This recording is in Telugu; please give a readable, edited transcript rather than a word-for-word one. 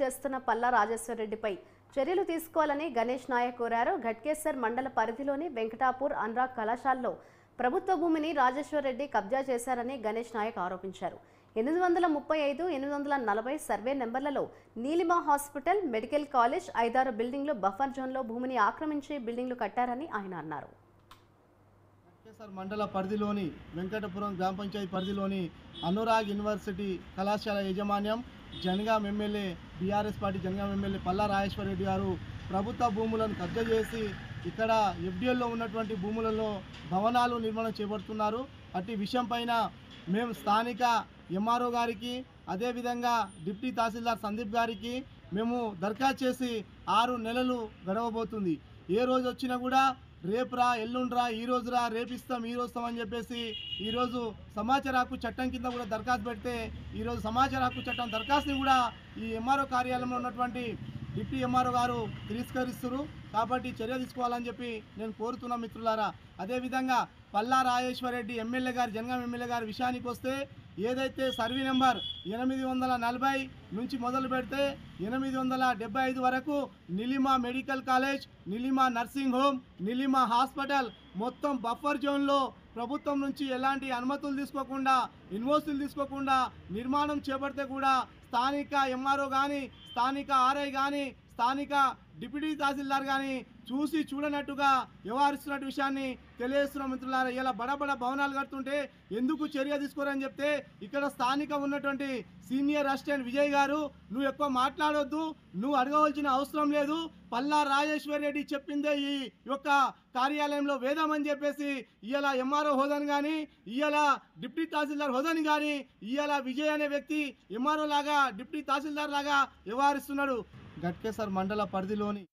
చేస్తున్న పల్లా రాజేశ్వరరెడ్డిపై చర్యలు తీసుకోవాలని గణేష్ నాయక్ కోరారు. ఘట్కేసర్ మండల పరిధిలోని వెంకటాపూర్ అనురాగ్ కళాశాలలో ప్రభుత్వ భూమిని రాజేశ్వరరెడ్డి కబ్జా చేశారని గణేష్ నాయక్ ఆరోపించారు. 835, 840 సర్వే నెంబర్లలో నీలిమా హాస్పిటల్, మెడికల్ కాలేజ్, 5-6 బిల్డింగ్లు బఫర్ జోన్లో భూమిని ఆక్రమించి బిల్డింగ్లు కట్టారని ఆయన అన్నారు. మండల పరిధిలోని వెంకటపురం గ్రామ పంచాయతీ పరిధిలోని అనురాగ్ యూనివర్సిటీ కళాశాల యాజమాన్యం Jangaon MLA BRS party Jangaon MLA Palla Rajeshwar Reddy గారు ప్రభుత్వ భూములను కబ్జా చేసి ఇక్కడ ఎఫ్డిఎల్లో ఉన్నటువంటి భూములలో భవనాలు నిర్మాణం చేపడుతున్నారు. అట్టి విషయం పైన మేము స్థానిక ఎంఆర్ఓ గారికి అదేవిధంగా డిప్యూటీ తహసీల్దార్ సందీప్ గారికి మేము దరఖాస్తు చేసి 6 నెలలు గడవబోతుంది. ఏ రోజు వచ్చినా కూడా రేపురా, ఎల్లుండ్రా, ఈ రోజురా, రేపిస్తాం, ఈ రోజు అని చెప్పేసి ఈరోజు సమాచార హక్కు చట్టం కింద కూడా దరఖాస్తు పెడితే ఈరోజు సమాచార హక్కు చట్టం దరఖాస్తుని కూడా ఈ ఎంఆర్ఓ కార్యాలయంలో ఉన్నటువంటి డిప్యూటీ ఎంఆర్ఓ గారు తిరస్కరిస్తున్నారు. కాబట్టి చర్య తీసుకోవాలని చెప్పి నేను కోరుతున్నా మిత్రులారా. అదేవిధంగా పల్లా రాజేశ్వరరెడ్డి ఎమ్మెల్యే గారు జనగాం ఎమ్మెల్యే గారి విషయానికి వస్తే ఏదైతే సర్వే నెంబర్ 840 నుంచి మొదలు పెడితే 875 వరకు Neelima medical college, Neelima nursing home, Neelima hospital మొత్తం బఫర్ జోన్లో ప్రభుత్వం నుంచి ఎలాంటి అనుమతులు తీసుకోకుండా, ఇన్వోయిస్లు తీసుకోకుండా నిర్మాణం చేపడితే కూడా స్థానిక ఎంఆర్ఓ కానీ, స్థానిక ఆర్ఐ కానీ, స్థానిక డిప్యూటీ తహసీల్దార్ కానీ చూసి చూడనట్టుగా వ్యవహరిస్తున్న విషయాన్ని తెలియజేస్తున్న మిత్రులారా. ఇలా బడబడ భవనాలు కడుతుంటే ఎందుకు చర్య తీసుకోరని చెప్తే ఇక్కడ స్థానిక ఉన్నటువంటి సీనియర్ అసిస్టెంట్ విజయ్ గారు, నువ్వు ఎక్కువ మాట్లాడొద్దు, నువ్వు అడగవలసిన అవసరం లేదు, పల్లా రాజేశ్వరరెడ్డి చెప్పిందే ఈ యొక్క కార్యాలయంలో వేదం అని చెప్పేసి ఇవాళ ఎంఆర్ఓ హోదాని కానీ, ఇవాళ డిప్యూటీ తహసీల్దార్ హోదాని కానీ, ఇవాళ విజయ్ అనే వ్యక్తి ఎంఆర్ఓ లాగా డిప్యూటీ తహసీల్దార్ లాగా వ్యవహరిస్తున్నాడు. ఘట్కేసర్ మండల పరిధిలోని